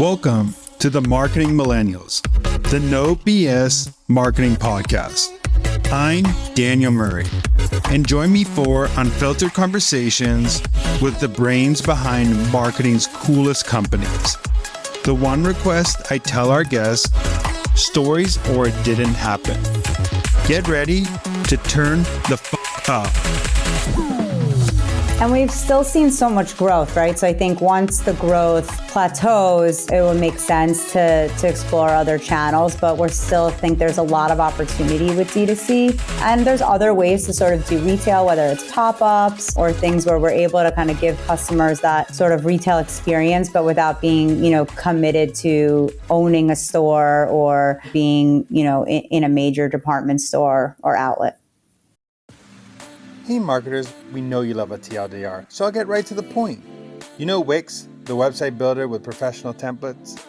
Welcome to the Marketing Millennials, the No BS Marketing Podcast. I'm Daniel Murray, and join me for unfiltered conversations with the brains behind marketing's coolest companies. The one request I tell our guests, stories or it didn't happen. Get ready to turn the up. And we've still seen so much growth, right? So I think once the growth plateaus, it would make sense to explore other channels, but we still think there's a lot of opportunity with D2C. And there's other ways to sort of do retail, whether it's pop-ups or things where we're able to kind of give customers that sort of retail experience, but without being, committed to owning a store or being, in a major department store or outlet. Hey marketers, we know you love a TLDR, so I'll get right to the point. You know Wix, the website builder with professional templates?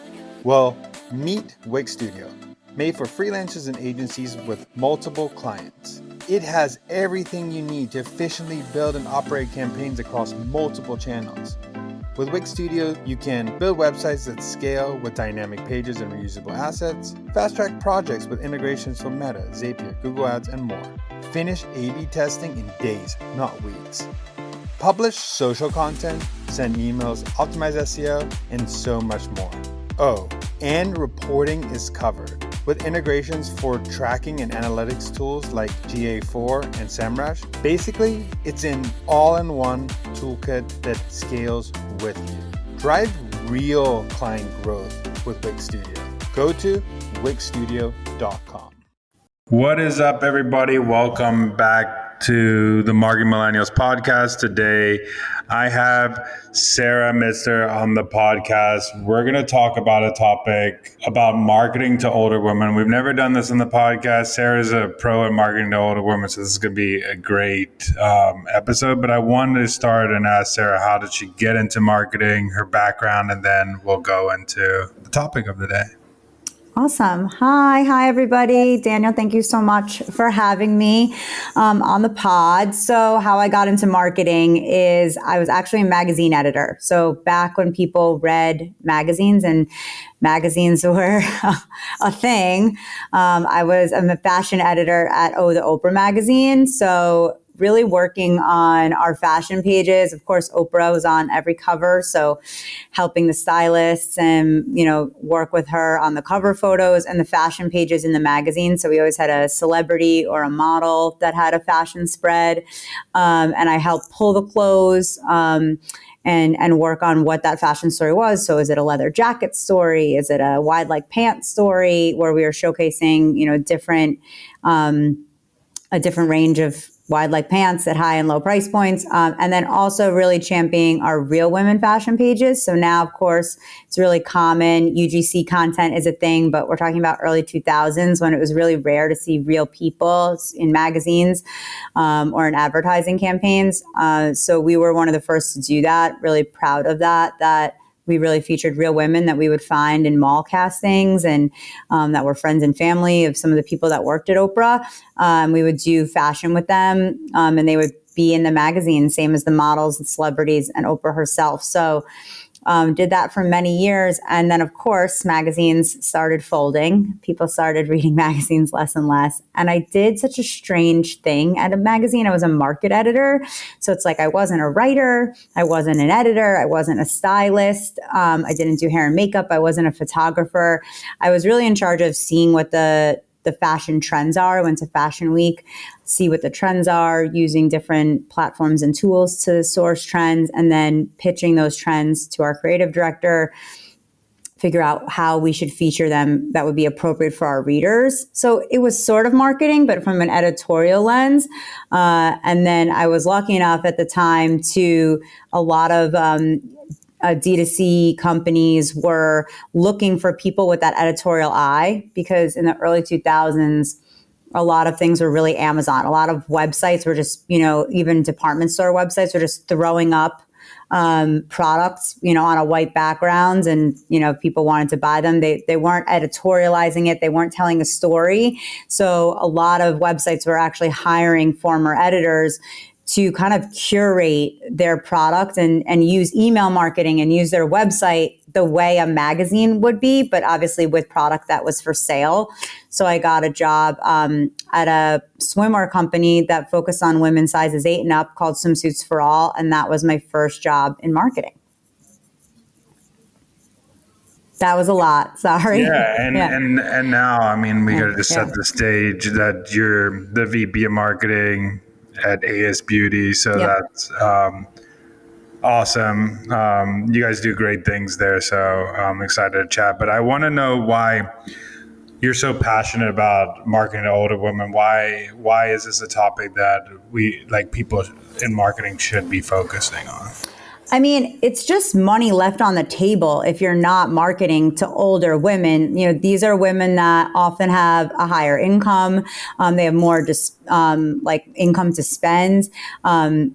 Well, meet Wix Studio, made for freelancers and agencies with multiple clients. It has everything you need to efficiently build and operate campaigns across multiple channels. With Wix Studio, you can build websites that scale with dynamic pages and reusable assets, fast-track projects with integrations from Meta, Zapier, Google Ads, and more. Finish A/B testing in days, not weeks. Publish social content, send emails, optimize SEO, and so much more. Oh, and reporting is covered. With integrations for tracking and analytics tools like GA4 and SEMrush, basically, it's an all-in-one toolkit that scales with you. Drive real client growth with Wix Studio. Go to wixstudio.com. What is up, everybody? Welcome back to the Marketing Millennials podcast. Today, I have Sara Mitzner on the podcast. We're going to talk about a topic about marketing to older women. We've never done this on the podcast. Sarah's a pro at marketing to older women, so this is going to be a great episode. But I wanted to start and ask Sara, how did she get into marketing, her background, and then we'll go into the topic of the day. Awesome. Hi, everybody. Daniel, thank you so much for having me on the pod. So how I got into marketing is I was actually a magazine editor. So back when people read magazines and magazines were a thing, I'm a fashion editor at the Oprah magazine. So really working on our fashion pages. Of course, Oprah was on every cover, so helping the stylists and, work with her on the cover photos and the fashion pages in the magazine. So we always had a celebrity or a model that had a fashion spread. And I helped pull the clothes and work on what that fashion story was. So is it a leather jacket story? Is it a wide leg pants story where we are showcasing, a different range of wide leg pants at high and low price points. And then also really championing our real women fashion pages. So now, of course, it's really common. UGC content is a thing, but we're talking about early 2000s when it was really rare to see real people in magazines or in advertising campaigns. So we were one of the first to do that. Really proud of that we really featured real women that we would find in mall castings and that were friends and family of some of the people that worked at Oprah. We would do fashion with them and they would be in the magazine, same as the models and celebrities and Oprah herself. So did that for many years. And then, of course, magazines started folding. People started reading magazines less and less. And I did such a strange thing at a magazine. I was a market editor. So it's like I wasn't a writer. I wasn't an editor. I wasn't a stylist. I didn't do hair and makeup. I wasn't a photographer. I was really in charge of seeing what the fashion trends are. I went to Fashion Week, see what the trends are, using different platforms and tools to source trends, and then pitching those trends to our creative director, figure out how we should feature them that would be appropriate for our readers. So it was sort of marketing, but from an editorial lens. And then I was lucky enough at the time to a lot of D2C companies were looking for people with that editorial eye, because in the early 2000s, a lot of things were really Amazon. A lot of websites were just, even department store websites were just throwing up products, on a white background. And, if people wanted to buy them, they weren't editorializing it. They weren't telling a story. So a lot of websites were actually hiring former editors to kind of curate their product and use email marketing and use their website the way a magazine would be, but obviously with product that was for sale. So I got a job at a swimwear company that focused on women's sizes 8 and up called Swimsuits for All. And that was my first job in marketing. That was a lot. Sorry. Yeah, and now, I mean, we got to just set the stage that you're the VP of marketing at AS Beauty, so that's awesome. You guys do great things there, so I'm excited to chat. But I want to know why you're so passionate about marketing to older women. Why is this a topic that we, like, people in marketing should be focusing on? I mean, it's just money left on the table if you're not marketing to older women. You know, these are women that often have a higher income. They have more income to spend,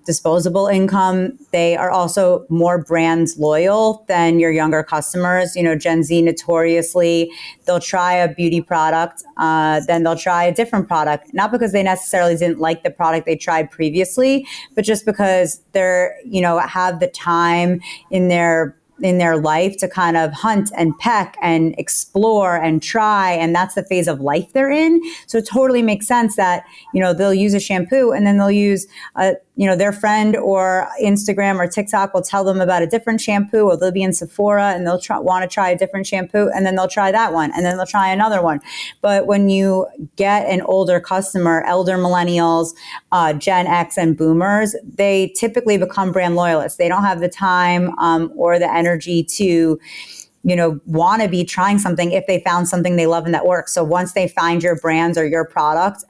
disposable income. They are also more brands loyal than your younger customers. You know, Gen Z notoriously, they'll try a beauty product, then they'll try a different product, not because they necessarily didn't like the product they tried previously, but just because they're, you know, have the time in their life to kind of hunt and peck and explore and try. And that's the phase of life they're in. So it totally makes sense that, you know, they'll use a shampoo and then they'll use, their friend or Instagram or TikTok will tell them about a different shampoo, or they'll be in Sephora and they'll want to try a different shampoo, and then they'll try that one, and then they'll try another one. But when you get an older customer, elder millennials, Gen X and boomers, they typically become brand loyalists. They don't have the time or the energy to, you know, want to be trying something if they found something they love and that works. So once they find your brands or your product,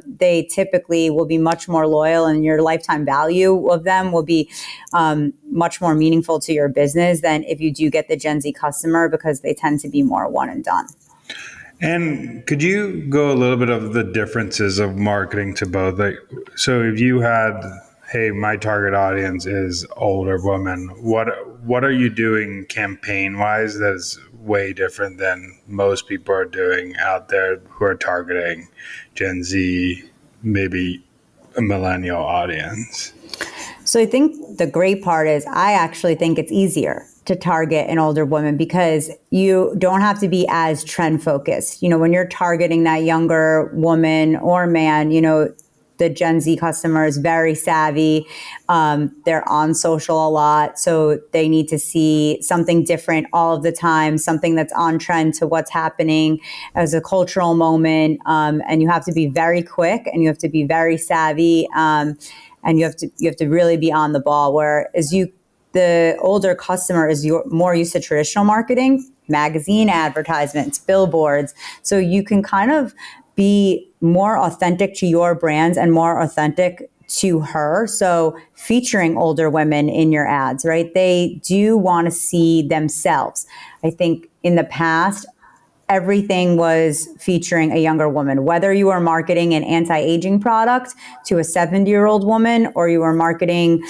they typically will be much more loyal, and your lifetime value of them will be much more meaningful to your business than if you do get the Gen Z customer, because they tend to be more one and done. And could you go a little bit of the differences of marketing to both? Like, so if you had, hey, my target audience is older women, what are you doing campaign-wise that is way different than most people are doing out there who are targeting Gen Z, maybe a millennial audience? So I think the great part is I actually think it's easier to target an older woman because you don't have to be as trend focused. You know, when you're targeting that younger woman or man, you know, the Gen Z customer is very savvy. They're on social a lot, so they need to see something different all of the time, something that's on trend to what's happening as a cultural moment. And you have to be very quick, and you have to be very savvy, and you have to really be on the ball. Whereas the older customer is more used to traditional marketing, magazine advertisements, billboards, so you can kind of be more authentic to your brands and more authentic to her. So featuring older women in your ads, right? They do want to see themselves. I think in the past, everything was featuring a younger woman, whether you were marketing an anti-aging product to a 70-year-old woman, or you were marketing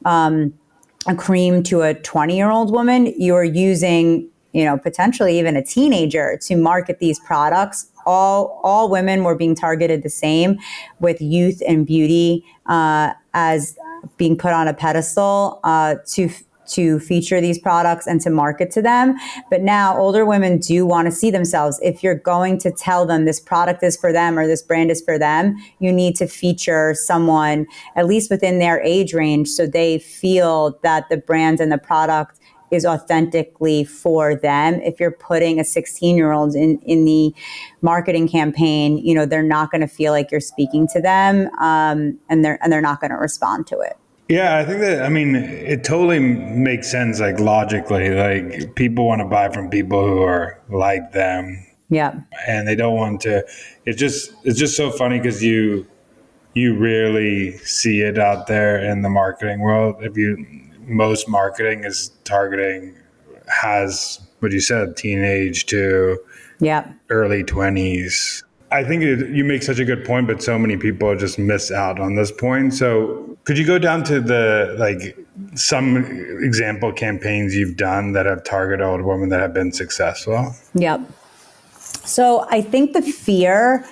a cream to a 20-year-old woman, you're using, you know, potentially even a teenager to market these products. All women were being targeted the same, with youth and beauty as being put on a pedestal to feature these products and to market to them. But now older women do want to see themselves. If you're going to tell them this product is for them or this brand is for them, you need to feature someone at least within their age range, so they feel that the brand and the product is authentically for them. If you're putting a 16-year-old in the marketing campaign, you know, they're not going to feel like you're speaking to them, and they're not going to respond to it. Yeah, I think that, I mean, it totally makes sense, like logically, like people want to buy from people who are like them. Yeah. And they don't want to, it's just so funny because you rarely see it out there in the marketing world. Most marketing is targeting, has what you said, teenage to early 20s. I think you make such a good point, but so many people just miss out on this point. So could you go down to some example campaigns you've done that have targeted old women that have been successful? Yep. So I think the fear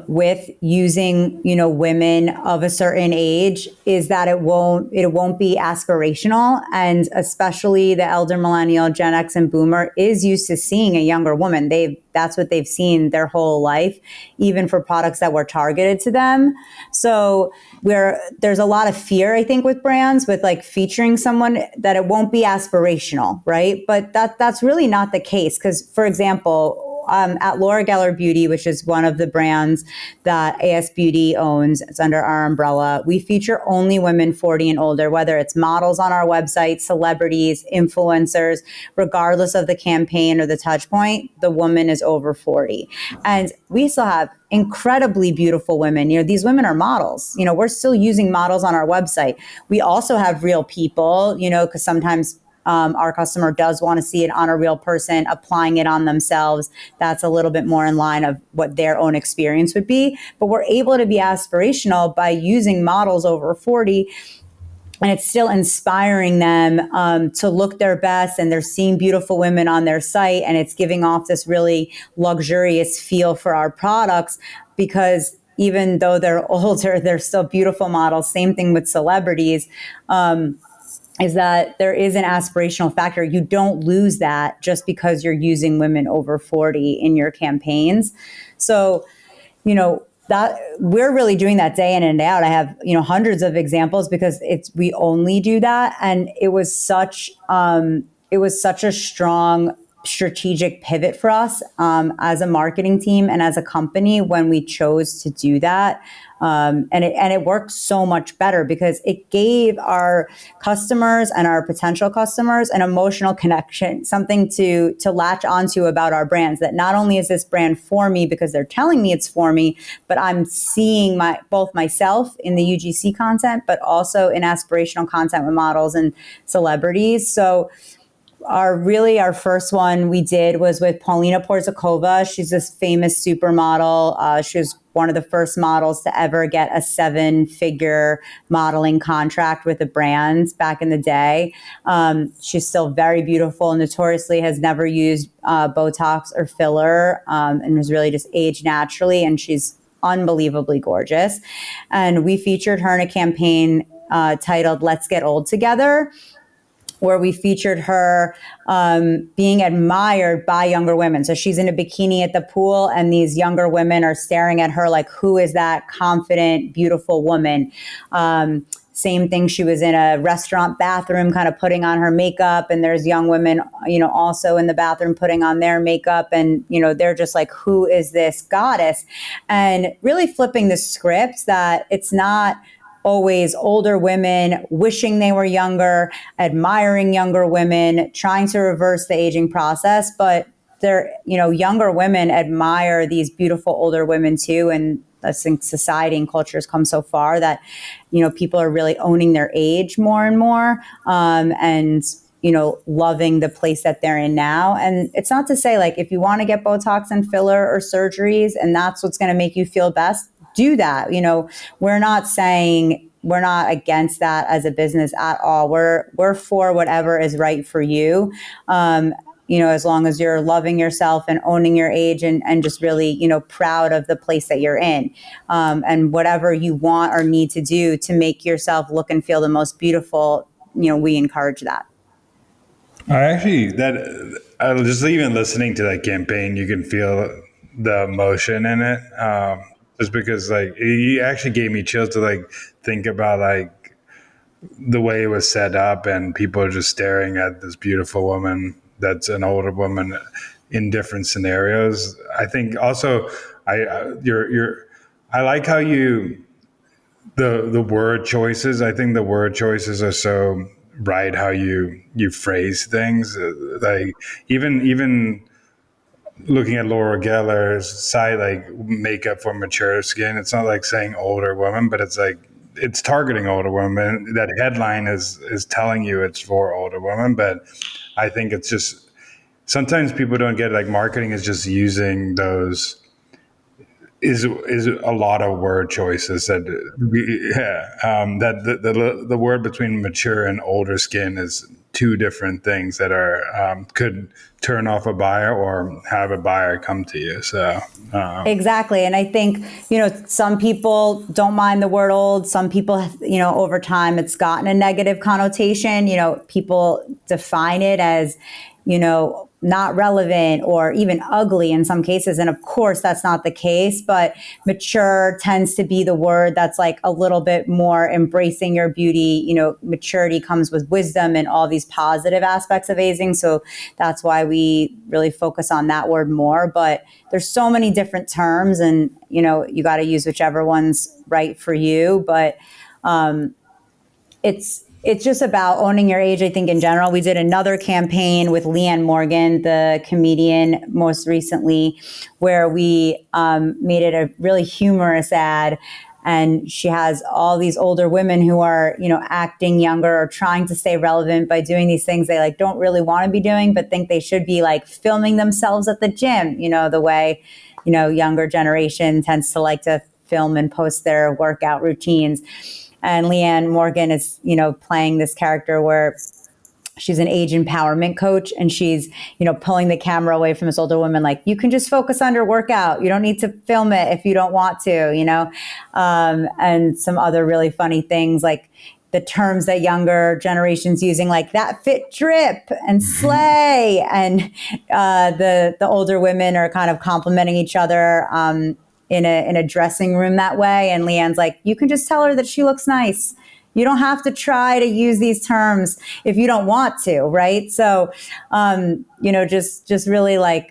with using, women of a certain age is that it won't be aspirational. And especially the elder millennial, Gen X and Boomer is used to seeing a younger woman. That's what they've seen their whole life, even for products that were targeted to them. So there's a lot of fear, I think, with brands, with like featuring someone, that it won't be aspirational, right? But that's really not the case. Because, for example, at Laura Geller Beauty, which is one of the brands that AS Beauty owns, it's under our umbrella, we feature only women 40 and older, whether it's models on our website, celebrities, influencers, regardless of the campaign or the touch point, the woman is over 40. And we still have incredibly beautiful women. These women are models. We're still using models on our website. We also have real people, because sometimes our customer does want to see it on a real person applying it on themselves. That's a little bit more in line of what their own experience would be. But we're able to be aspirational by using models over 40. And it's still inspiring them to look their best, and they're seeing beautiful women on their site, and it's giving off this really luxurious feel for our products, because even though they're older, they're still beautiful models. Same thing with celebrities. Is that there is an aspirational factor. You don't lose that just because you're using women over 40 in your campaigns. So, that we're really doing that day in and day out. I have, hundreds of examples, because we only do that. And it was such a strong strategic pivot for us as a marketing team and as a company when we chose to do that. And it worked so much better, because it gave our customers and our potential customers an emotional connection, something to latch onto about our brands, that not only is this brand for me because they're telling me it's for me, but I'm seeing both myself in the UGC content, but also in aspirational content with models and celebrities. So our first one we did was with Paulina Porzakova. She's this famous supermodel. She was one of the first models to ever get a 7-figure modeling contract with a brand back in the day. She's still very beautiful, notoriously has never used Botox or filler, and was really just aged naturally. And she's unbelievably gorgeous. And we featured her in a campaign titled "Let's Get Old Together," where we featured her being admired by younger women. So she's in a bikini at the pool, and these younger women are staring at her like, who is that confident, beautiful woman? Same thing, she was in a restaurant bathroom kind of putting on her makeup, and there's young women, also in the bathroom putting on their makeup, and, they're just like, who is this goddess? And really flipping the script, that it's not always older women wishing they were younger, admiring younger women, trying to reverse the aging process. But younger women admire these beautiful older women too. And I think society and culture has come so far that, people are really owning their age more and more. And loving the place that they're in now. And it's not to say, like, if you want to get Botox and filler or surgeries and that's what's going to make you feel best, do that. We're not against that as a business at all. We're for whatever is right for you. As long as you're loving yourself and owning your age, and just really, proud of the place that you're in, and whatever you want or need to do to make yourself look and feel the most beautiful, we encourage that. Just even listening to that campaign, you can feel the emotion in it. Just because, like, it actually gave me chills to, like, think about, like, the way it was set up, and people are just staring at this beautiful woman that's an older woman in different scenarios. I think also, I like how the word choices. I think the word choices are so right, how you phrase things. Like, even looking at Laura Geller's site, like, makeup for mature skin, it's not like saying older woman, but it's like, it's targeting older women. That headline is telling you it's for older women. But I think it's just, sometimes people don't get it. Like, marketing is just using those is a lot of word choices that that the word between mature and older skin is two different things that are could turn off a buyer or have a buyer come to you. So exactly. And I think, some people don't mind the word old. Some people, over time it's gotten a negative connotation. People define it as, not relevant or even ugly in some cases. And of course, that's not the case, but mature tends to be the word that's like a little bit more embracing your beauty. Maturity comes with wisdom and all these positive aspects of aging. So that's why we really focus on that word more. But there's so many different terms, and, you got to use whichever one's right for you. But it's just about owning your age, I think, in general. We did another campaign with Leanne Morgan, the comedian, most recently, where we made it a really humorous ad. And she has all these older women who are, acting younger or trying to stay relevant by doing these things they don't really want to be doing, but think they should be filming themselves at the gym, the way, younger generation tends to like to film and post their workout routines. And Leanne Morgan is, playing this character where she's an age empowerment coach, and she's, pulling the camera away from this older woman. You can just focus on your workout. You don't need to film it if you don't want to, and some other really funny things like the terms that younger generations using, like that fit drip and slay. And the older women are kind of complimenting each other in a dressing room that way. And Leanne's like, you can just tell her that she looks nice. You don't have to try to use these terms if you don't want to, right? So, just really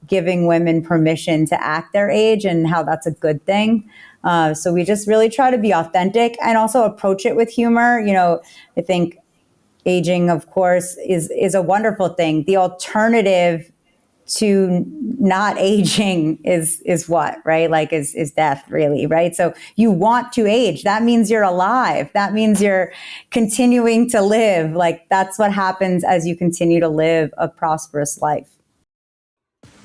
giving women permission to act their age and how that's a good thing. So we just really try to be authentic and also approach it with humor. I think aging, of course, is a wonderful thing. The alternative to not aging is what, right? Is death, really, right? So you want to age. That means you're alive. That means you're continuing to live. That's what happens as you continue to live a prosperous life.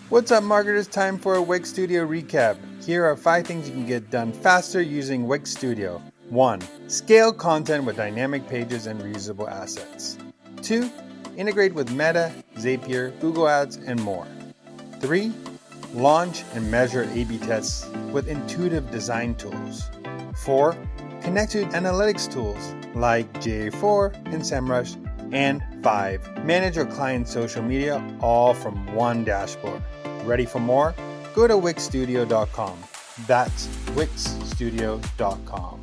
What's up, marketers? Time for a Wix Studio recap. Here are 5 things you can get done faster using Wix Studio. 1. Scale content with dynamic pages and reusable assets. 2. Integrate with Meta, Zapier, Google Ads, and more. 3. Launch and measure A/B tests with intuitive design tools. 4. Connect to analytics tools like GA4 and SEMrush. And 5. Manage your client's social media all from one dashboard. Ready for more? Go to wixstudio.com. That's wixstudio.com.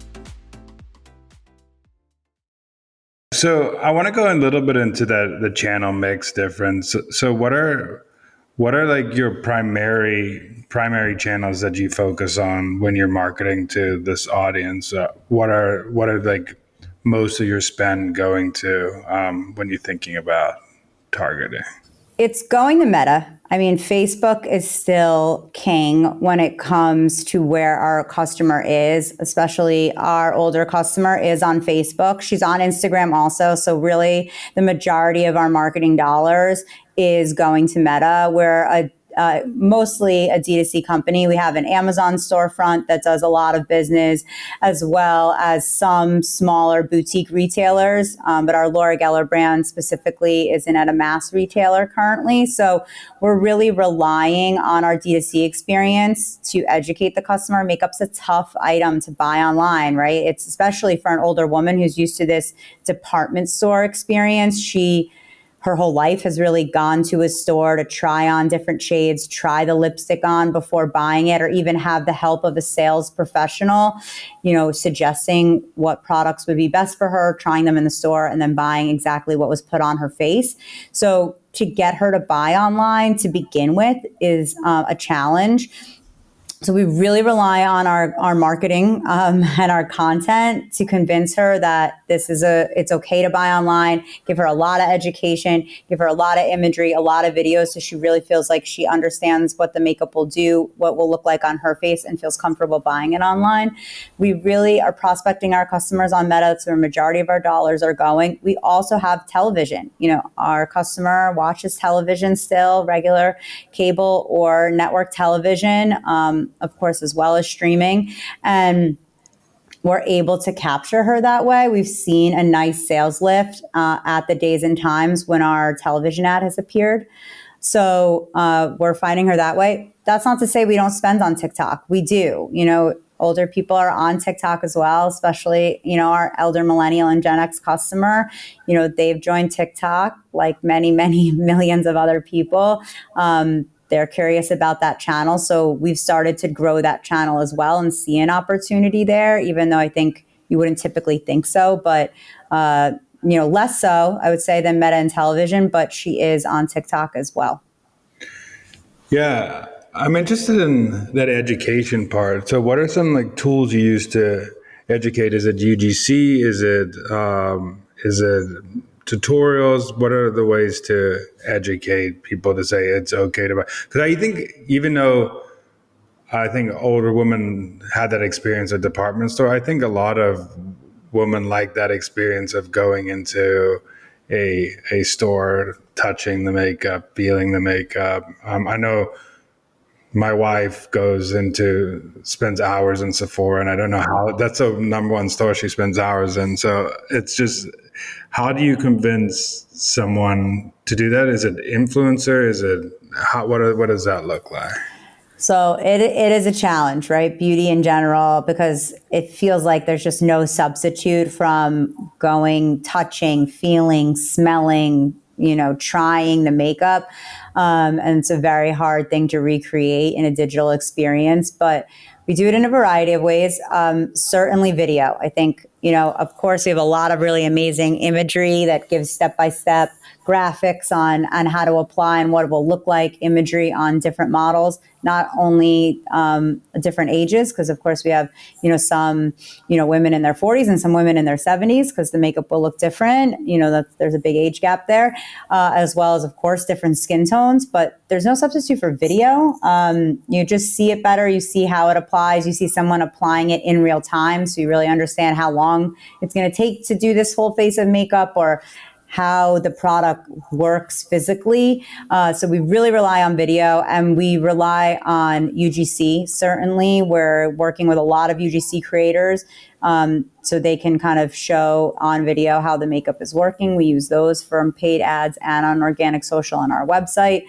So I want to go a little bit into the channel mix difference. So what are your primary channels that you focus on when you're marketing to this audience? What are most of your spend going to when you're thinking about targeting? It's going to Meta. I mean, Facebook is still king when it comes to where our customer is, especially our older customer is on Facebook. She's on Instagram also. So really the majority of our marketing dollars is going to Meta. We're mostly a D2C company. We have an Amazon storefront that does a lot of business, as well as some smaller boutique retailers. But our Laura Geller brand specifically isn't at a mass retailer currently. So we're really relying on our D2C experience to educate the customer. Makeup's a tough item to buy online, right? It's especially for an older woman who's used to this department store experience. Her whole life has really gone to a store to try on different shades, try the lipstick on before buying it, or even have the help of a sales professional, suggesting what products would be best for her, trying them in the store, and then buying exactly what was put on her face. So to get her to buy online to begin with is a challenge. So we really rely on our marketing and our content to convince her that it's okay to buy online, give her a lot of education, give her a lot of imagery, a lot of videos, so she really feels like she understands what the makeup will do, what will look like on her face, and feels comfortable buying it online. We really are prospecting our customers on Meta. That's where a majority of our dollars are going. We also have television. Our customer watches television still, regular cable or network television. of course, as well as streaming. And we're able to capture her that way. We've seen a nice sales lift at the days and times when our television ad has appeared. So we're finding her that way. That's not to say we don't spend on TikTok. We do. Older people are on TikTok as well, especially, our elder millennial and Gen X customer. They've joined TikTok like many, many millions of other people. They're curious about that channel. So we've started to grow that channel as well and see an opportunity there, even though I think you wouldn't typically think so. But, less so, I would say, than Meta and television, but she is on TikTok as well. Yeah, I'm interested in that education part. So what are some tools you use to educate? Is it UGC? Is it tutorials? What are the ways to educate people to say it's okay to buy? Because I think even though I think older women had that experience at department store, I think a lot of women like that experience of going into a store, touching the makeup, feeling the makeup. I know my wife spends hours in Sephora, and I don't know how. That's a number one store she spends hours in. So it's just, how do you convince someone to do that? Is it influencer? Is it what does that look like? So it is a challenge, right? Beauty in general, because it feels like there's just no substitute from going, touching, feeling, smelling, trying the makeup. And it's a very hard thing to recreate in a digital experience, but we do it in a variety of ways. Certainly video. I think, of course, we have a lot of really amazing imagery that gives step-by-step graphics on how to apply and what it will look like, imagery on different models, not only different ages, because of course we have, some, women in their 40s and some women in their 70s, because the makeup will look different. There's a big age gap there, as well as, of course, different skin tones, but there's no substitute for video. You just see it better. You see how it applies. You see someone applying it in real time. So you really understand how long it's going to take to do this whole face of makeup, or how the product works physically. So we really rely on video, and we rely on UGC. Certainly, we're working with a lot of UGC creators, so they can kind of show on video how the makeup is working. We use those from paid ads and on organic social on our website.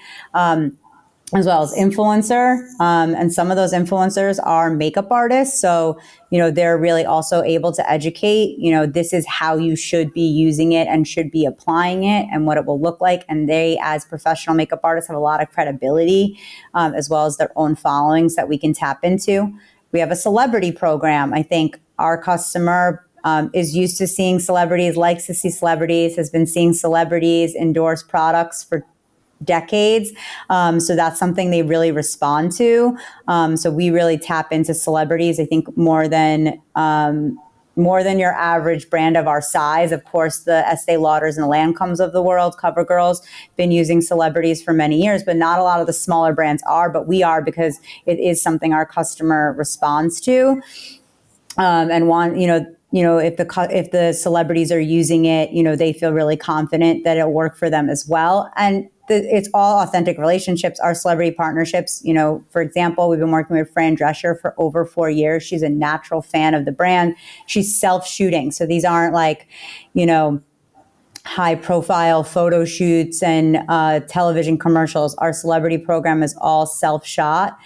As well as influencer. And some of those influencers are makeup artists. So, they're really also able to educate, this is how you should be using it and should be applying it and what it will look like. And they, as professional makeup artists, have a lot of credibility, as well as their own followings that we can tap into. We have a celebrity program. I think our customer is used to seeing celebrities, likes to see celebrities, has been seeing celebrities endorse products for decades. So that's something they really respond to. So we really tap into celebrities, I think, more than your average brand of our size. Of course, the Estee Lauders and the Lancomes of the world, CoverGirl's, been using celebrities for many years, but not a lot of the smaller brands are, but we are, because it is something our customer responds to. And want, if the celebrities are using it, they feel really confident that it'll work for them as well. And it's all authentic relationships. Our celebrity partnerships, for example, we've been working with Fran Drescher for over 4 years. She's a natural fan of the brand. She's self-shooting. So these aren't high profile photo shoots and television commercials. Our celebrity program is all self-shot.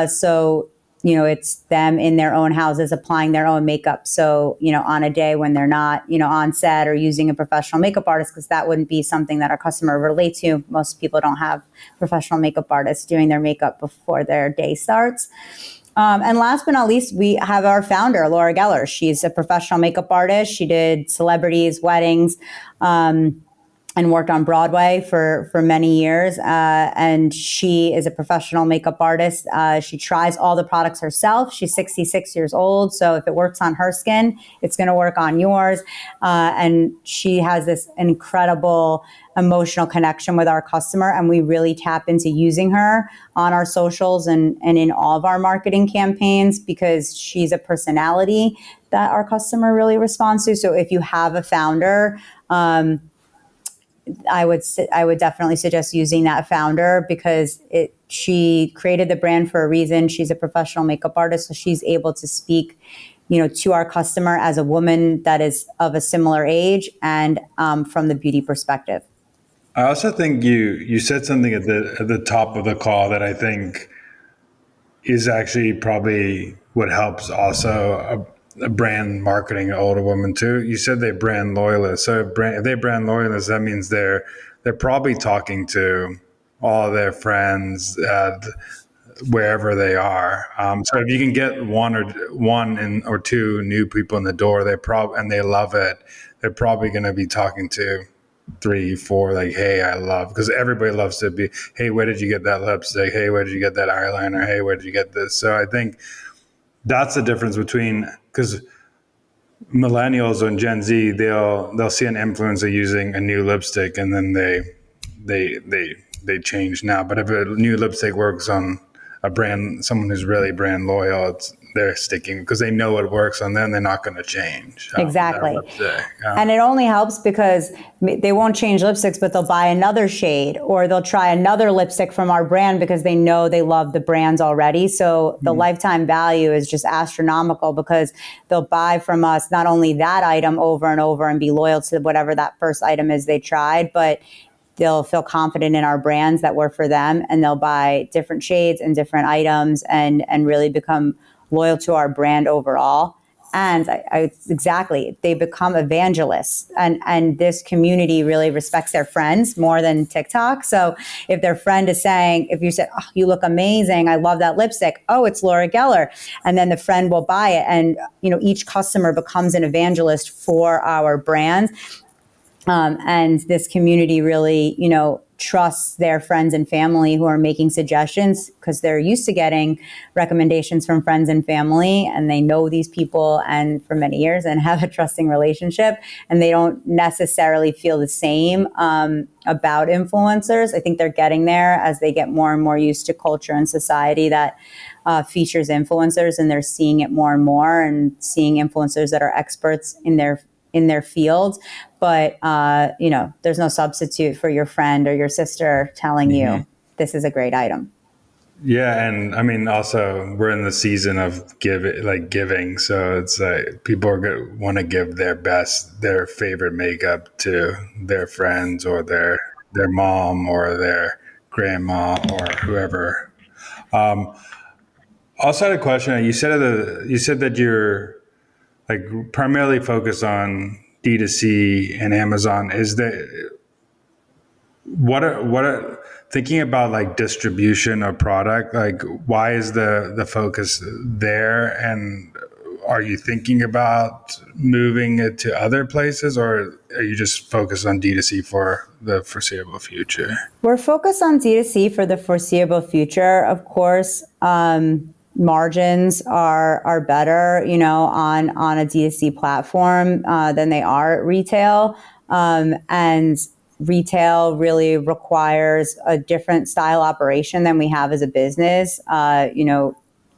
So it's them in their own houses applying their own makeup. So, on a day when they're not, on set or using a professional makeup artist, because that wouldn't be something that our customer would relate to. Most people don't have professional makeup artists doing their makeup before their day starts. And last but not least, we have our founder, Laura Geller. She's a professional makeup artist. She did celebrities, weddings, and worked on Broadway for many years. And she is a professional makeup artist. She tries all the products herself. She's 66 years old. So if it works on her skin, it's going to work on yours. And she has this incredible emotional connection with our customer. And we really tap into using her on our socials and in all of our marketing campaigns, because she's a personality that our customer really responds to. So if you have a founder, I would definitely suggest using that founder, because she created the brand for a reason. She's a professional makeup artist, so she's able to speak, to our customer as a woman that is of a similar age and from the beauty perspective. I also think you said something at the top of the call that I think is actually probably what helps also a brand marketing an older woman too. You said they brand loyalists. So if they brand loyalists, that means they're probably talking to all their friends wherever they are. So if you can get one or two new people in the door, and they love it, they're probably going to be talking to 3, 4, like, hey, I love, because everybody loves to be, hey, where did you get that lipstick? Hey, where did you get that eyeliner? Hey, where did you get this? So I think that's the difference between, because millennials and Gen Z, they'll see an influencer using a new lipstick and then they change now. But if a new lipstick works on a brand, someone who's really brand loyal, they're sticking because they know it works on them. They're not going to change. Exactly. And it only helps because they won't change lipsticks, but they'll buy another shade or they'll try another lipstick from our brand because they know they love the brands already. So the lifetime value is just astronomical because they'll buy from us not only that item over and over and be loyal to whatever that first item is they tried, but they'll feel confident in our brands that we're for them, and they'll buy different shades and different items and really become loyal to our brand overall. And exactly, they become evangelists, and this community really respects their friends more than TikTok. So if their friend is saying, if you said, oh, you look amazing, I love that lipstick, oh, it's Laura Geller, and then the friend will buy it, and each customer becomes an evangelist for our brand. And this community really, trusts their friends and family who are making suggestions because they're used to getting recommendations from friends and family, and they know these people and for many years and have a trusting relationship, and they don't necessarily feel the same about influencers. I think they're getting there as they get more and more used to culture and society that features influencers, and they're seeing it more and more and seeing influencers that are experts in their field. But, there's no substitute for your friend or your sister telling you this is a great item. Yeah. And I mean, also we're in the season of giving. So it's like people want to give their favorite makeup to their friends or their mom or their grandma or whoever. Also had a question. You said that you're like primarily focused on D2C and Amazon. Is that what are thinking about like distribution of product? Like, why is the focus there? And are you thinking about moving it to other places, or are you just focused on D2C for the foreseeable future? We're focused on D2C for the foreseeable future. Of course, margins are better, on a D2C platform than they are at retail. And retail really requires a different style operation than we have as a business.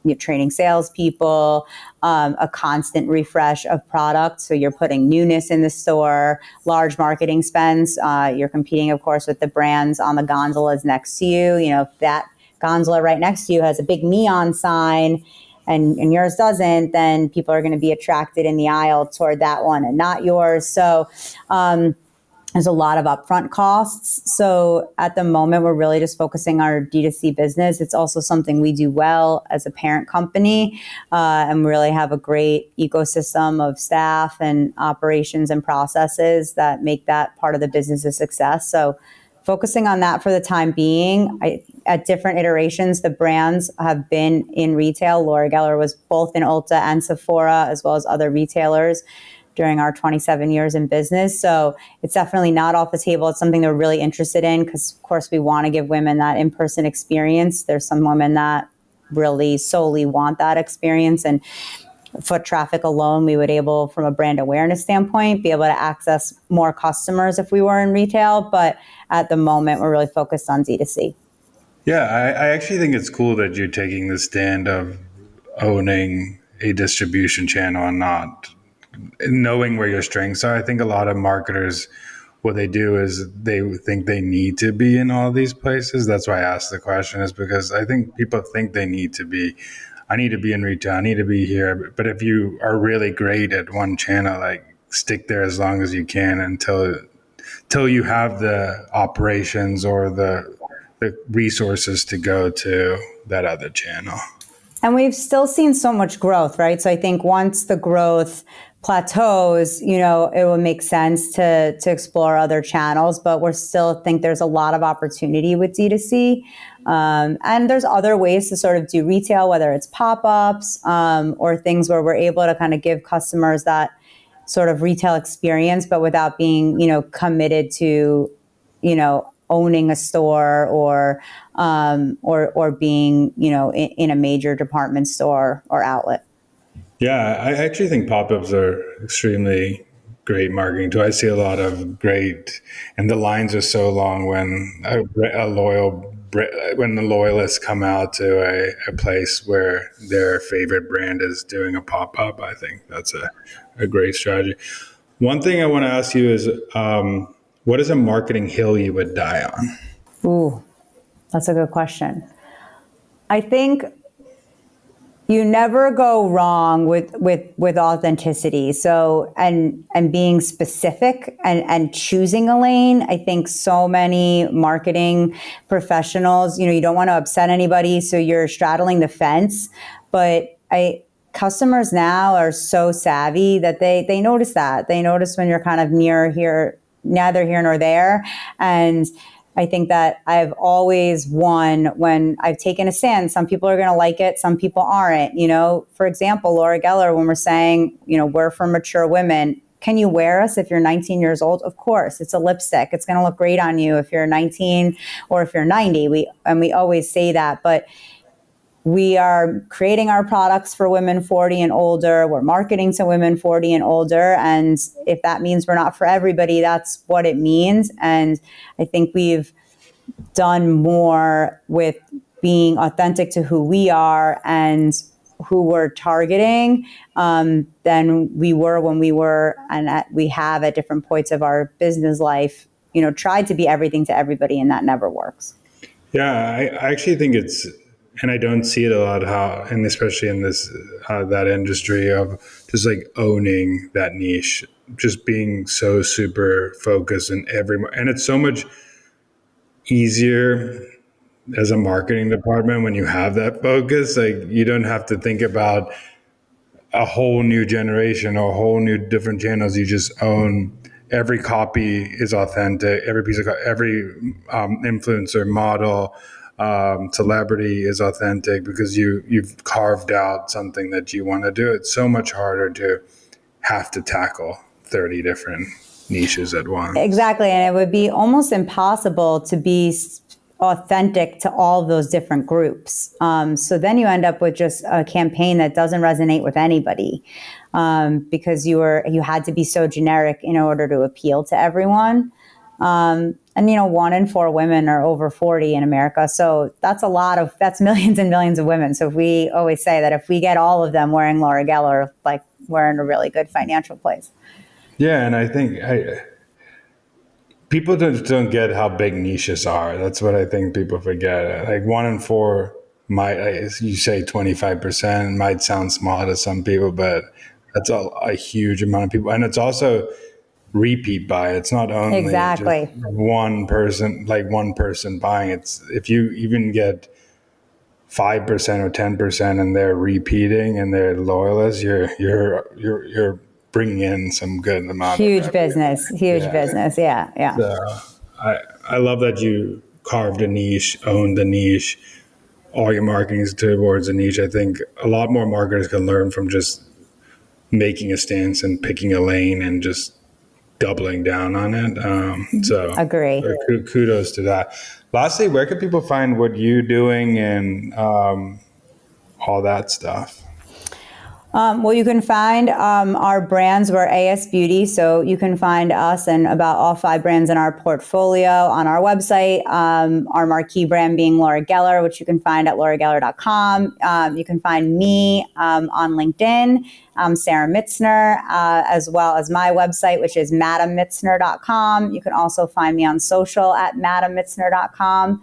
You're training salespeople, a constant refresh of products. So you're putting newness in the store, large marketing spends. You're competing, of course, with the brands on the gondolas next to you. If that gondola right next to you has a big neon sign and yours doesn't, then people are going to be attracted in the aisle toward that one and not yours. So there's a lot of upfront costs. So at the moment, we're really just focusing our D2C business. It's also something we do well as a parent company, and we really have a great ecosystem of staff and operations and processes that make that part of the business a success. So focusing on that for the time being. At different iterations, the brands have been in retail. Laura Geller was both in Ulta and Sephora, as well as other retailers during our 27 years in business. So it's definitely not off the table. It's something they're really interested in because, of course, we want to give women that in-person experience. There's some women that really solely want that experience. And foot traffic alone, we would able, from a brand awareness standpoint, be able to access more customers if we were in retail. But at the moment, we're really focused on D2C. Yeah, I actually think it's cool that you're taking the stand of owning a distribution channel and not knowing where your strengths are. I think a lot of marketers what they do is they think they need to be in all these places. That's why I asked the question, is because I think people think they need to be. I need to be in retail. I need to be here. But if you are really great at one channel, like stick there as long as you can until you have the operations or the resources to go to that other channel. And we've still seen so much growth, right? So I think once the growth plateaus, you know, it will make sense to explore other channels, but we're still think there's a lot of opportunity with D2C. And there's other ways to sort of do retail, whether it's pop-ups or things where we're able to kind of give customers that sort of retail experience, but without being, you know, committed to, you know, owning a store or being, you know, in a major department store or outlet. Yeah, I actually think pop-ups are extremely great marketing too. I see a lot of great, and the lines are so long when when the loyalists come out to a place where their favorite brand is doing a pop-up. I think that's a great strategy. One thing I want to ask you is, what is a marketing hill you would die on? Ooh, that's a good question. I think you never go wrong with authenticity. So, and being specific and choosing a lane. I think so many marketing professionals, you know, you don't want to upset anybody, so you're straddling the fence. But customers now are so savvy that they notice that. They notice when you're kind of neither here nor there. And I think that I've always won when I've taken a stand. Some people are going to like it, some people aren't. You know, for example, Laura Geller, when we're saying, you know, we're for mature women, can you wear us if you're 19 years old? Of course, it's a lipstick. It's going to look great on you if you're 19 or if you're 90. We always say that, but we are creating our products for women 40 and older. We're marketing to women 40 and older. And if that means we're not for everybody, that's what it means. And I think we've done more with being authentic to who we are and who we're targeting than we were when we were, and we have at different points of our business life, you know, tried to be everything to everybody, and that never works. Yeah, I actually think it's, and I don't see it a lot and especially in this, that industry of just like owning that niche, just being so super focused and it's so much easier as a marketing department when you have that focus. Like you don't have to think about a whole new generation or a whole new different channels. You just own every copy is authentic. Every piece of every influencer, model, celebrity is authentic because you've carved out something that you want to do. It's so much harder to have to tackle 30 different niches at once. Exactly, and it would be almost impossible to be authentic to all those different groups. So then you end up with just a campaign that doesn't resonate with anybody because you had to be so generic in order to appeal to everyone. And, you know, 1 in 4 women are over 40 in America. So that's that's millions and millions of women. So we always say that if we get all of them wearing Laura Geller, like we're in a really good financial place. Yeah. And I think people don't get how big niches are. That's what I think people forget. Like 1 in 4 you say 25% might sound small to some people, but that's a huge amount of people. And it's also repeat buy. It's not only exactly just one person buying. It's if you even get 5% or 10% and they're repeating and they're loyalists, you're bringing in some good amount huge of business. Yeah. So I love that you carved a niche, owned the niche, all your marketing is towards a niche. I think a lot more marketers can learn from just making a stance and picking a lane and just doubling down on it. So agree. Kudos to that. Lastly, where can people find what you're doing and all that stuff? Well, you can find our brands. We're AS Beauty, so you can find us and about all 5 brands in our portfolio on our website. Our marquee brand being Laura Geller, which you can find at laurageller.com. You can find me on LinkedIn, Sara Mitzner, as well as my website, which is madammitzner.com. You can also find me on social at madammitzner.com.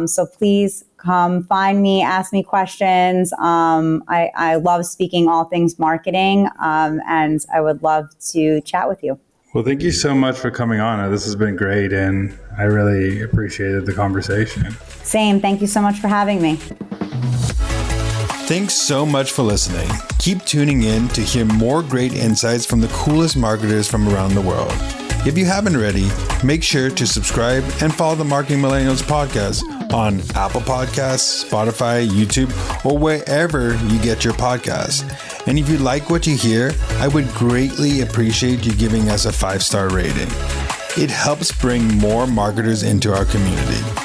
So please come find me, ask me questions. I love speaking all things marketing, and I would love to chat with you. Well, thank you so much for coming on. This has been great, and I really appreciated the conversation. Same. Thank you so much for having me. Thanks so much for listening. Keep tuning in to hear more great insights from the coolest marketers from around the world. If you haven't already, make sure to subscribe and follow the Marketing Millennials podcast on Apple Podcasts, Spotify, YouTube, or wherever you get your podcasts. And if you like what you hear, I would greatly appreciate you giving us a 5-star rating. It helps bring more marketers into our community.